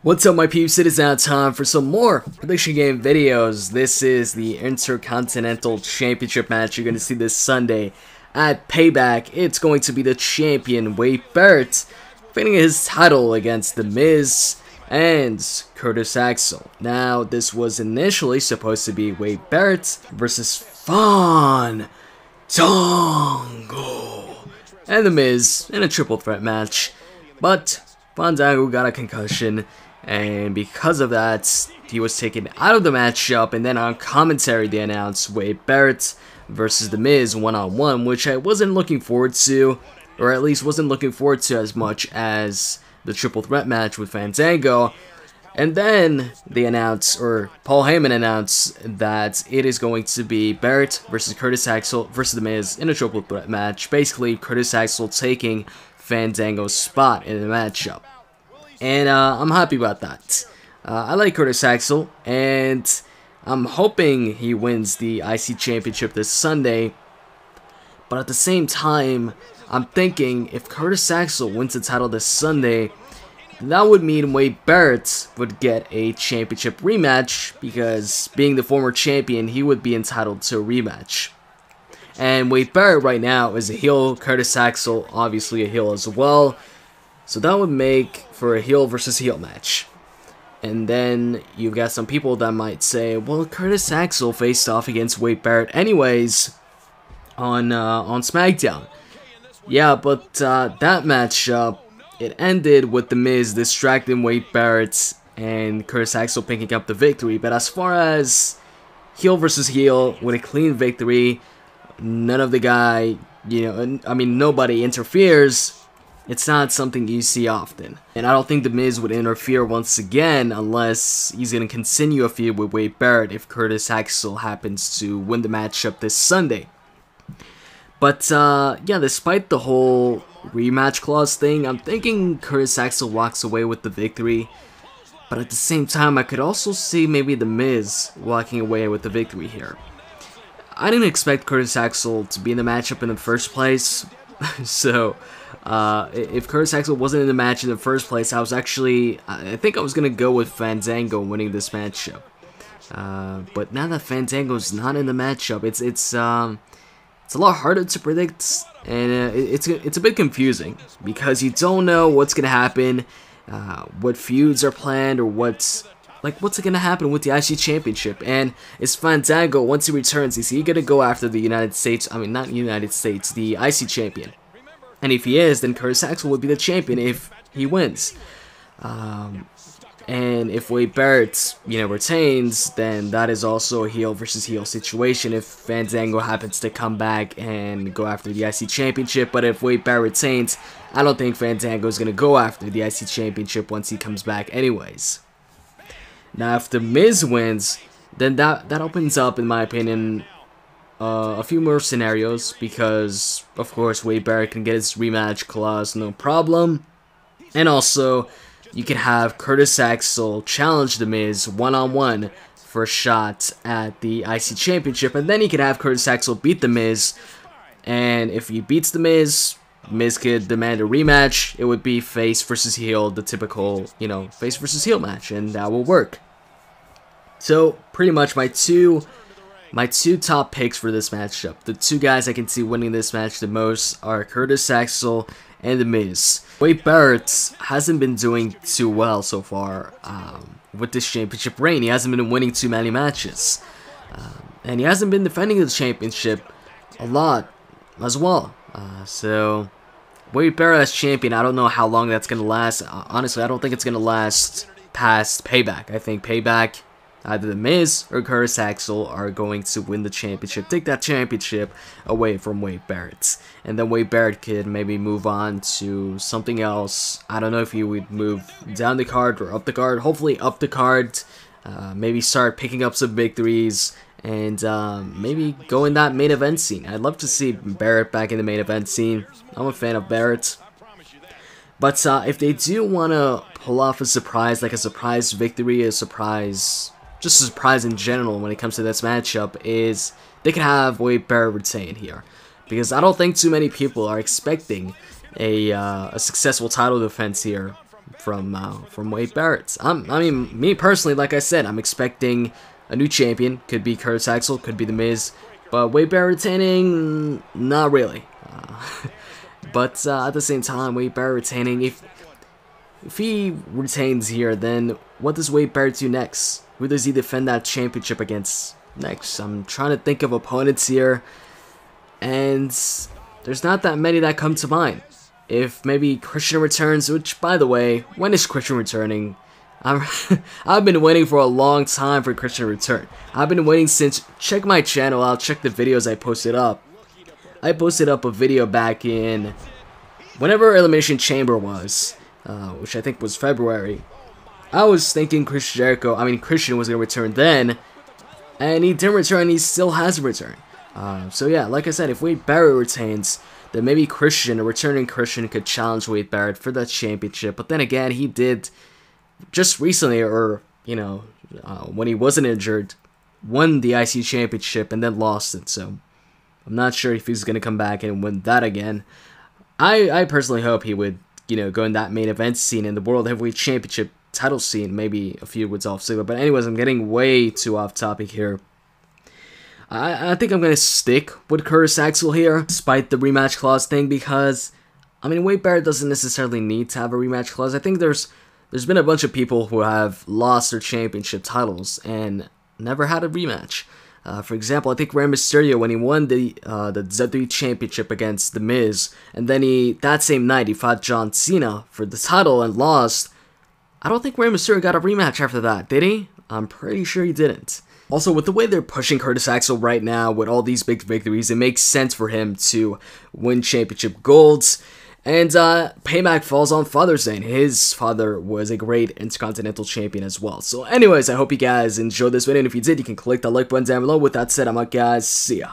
What's up, my peeps? It is now time for some more prediction game videos. This is the Intercontinental Championship match you're going to see this Sunday at Payback. It's going to be the champion, Barett, defending his title against The Miz and Curtis Axel. Now, this was initially supposed to be Barett versus Fandango and The Miz in a triple threat match, but Fandango got a concussion, and because of that, he was taken out of the matchup, and then on commentary they announced Barett versus The Miz one-on-one, which I wasn't looking forward to, or at least wasn't looking forward to as much as the triple threat match with Fandango. And then they announced, or Paul Heyman announced, that it is going to be Barett versus Curtis Axel versus The Miz in a triple threat match. Basically, Curtis Axel taking Fandango's spot in the matchup. And I'm happy about that. I like Curtis Axel, and I'm hoping he wins the IC Championship this Sunday. But at the same time, I'm thinking if Curtis Axel wins the title this Sunday, that would mean Barett would get a championship rematch, because being the former champion, he would be entitled to a rematch. And Barett right now is a heel, Curtis Axel obviously a heel as well. So that would make for a heel versus heel match. And then you've got some people that might say, well, Curtis Axel faced off against Barett anyways on SmackDown. Yeah, but that matchup, it ended with The Miz distracting Barett and Curtis Axel picking up the victory. But as far as heel versus heel with a clean victory, none of the guy, nobody interferes. It's not something you see often. And I don't think The Miz would interfere once again unless he's going to continue a feud with Barett if Curtis Axel happens to win the matchup this Sunday. But yeah, despite the whole rematch clause thing, I'm thinking Curtis Axel walks away with the victory. But at the same time, I could also see maybe The Miz walking away with the victory here. I didn't expect Curtis Axel to be in the matchup in the first place, so if Curtis Axel wasn't in the match in the first place, I think I was gonna go with Fandango winning this matchup. But now that Fandango's not in the matchup, it's a lot harder to predict, and it's a bit confusing because you don't know what's gonna happen, what feuds are planned, or what's gonna happen with the IC Championship. And is Fandango, once he returns, is he gonna go after the the IC Champion? And if he is, then Curtis Axel would be the champion if he wins. And if Barett, retains, then that is also a heel versus heel situation if Fandango happens to come back and go after the IC Championship. But if Barett retains, I don't think Fandango is gonna go after the IC Championship once he comes back anyways. Now, if The Miz wins, then that opens up, in my opinion, a few more scenarios, because, of course, Barett can get his rematch clause, no problem. And also, you can have Curtis Axel challenge The Miz one-on-one for a shot at the IC Championship, and then you can have Curtis Axel beat The Miz, and if he beats The Miz, Miz could demand a rematch. It would be face versus heel, the typical, face versus heel match, and that will work. So, pretty much my two top picks for this matchup, the two guys I can see winning this match the most, are Curtis Axel and The Miz. Barett hasn't been doing too well so far with this championship reign. He hasn't been winning too many matches, and he hasn't been defending the championship a lot as well. So Barett as champion, I don't know how long that's gonna last. Honestly, I don't think it's gonna last past Payback. I think Payback, either The Miz or Curtis Axel are going to win the championship, take that championship away from Barett. And then Barett could maybe move on to something else. I don't know if he would move down the card or up the card. Hopefully up the card. Maybe start picking up some victories, and maybe go in that main event scene. I'd love to see Barett back in the main event scene. I'm a fan of Barett. But if they do want to pull off a surprise, like a surprise victory, just a surprise in general when it comes to this matchup, is they can have Barett retain here. Because I don't think too many people are expecting a successful title defense here from Wade Barrett. I mean, me personally, like I said, I'm expecting a new champion. Could be Curtis Axel, could be The Miz, but Wade Barrett retaining, not really. But at the same time, Wade Barrett retaining, if he retains here, then what does Wade Barrett do next? Who does he defend that championship against next? I'm trying to think of opponents here, and there's not that many that come to mind. If maybe Christian returns, which, by the way, when is Christian returning? I've been waiting for a long time for Christian to return. I've been waiting since, check my channel out, check the videos I posted up. I posted up a video back in whenever Elimination Chamber was, which I think was February. I was thinking Christian was going to return then, and he didn't return, he still hasn't returned. So yeah, like I said, if Wade Barrett retains, then maybe Christian, a returning Christian, could challenge Wade Barrett for that championship. But then again, he did just recently, or, you know, when he wasn't injured, won the IC championship and then lost it. So I'm not sure if he's going to come back and win that again. I personally hope he would, you know, go in that main event scene in the World Heavyweight Championship title scene, maybe a feud with Dolph Ziggler. But anyways, I'm getting way too off topic here. I think I'm going to stick with Curtis Axel here, despite the rematch clause thing, because, I mean, Wade Barrett doesn't necessarily need to have a rematch clause. I think there's been a bunch of people who have lost their championship titles and never had a rematch. For example, I think Rey Mysterio, when he won the WWE Championship against The Miz, and then that same night, he fought John Cena for the title and lost. I don't think Rey Mysterio got a rematch after that, did he? I'm pretty sure he didn't. Also, with the way they're pushing Curtis Axel right now, with all these big victories, it makes sense for him to win championship golds. And Payback falls on Father's Day, and his father was a great Intercontinental champion as well. So anyways, I hope you guys enjoyed this video, and if you did, you can click the like button down below. With that said, I'm out, guys. See ya.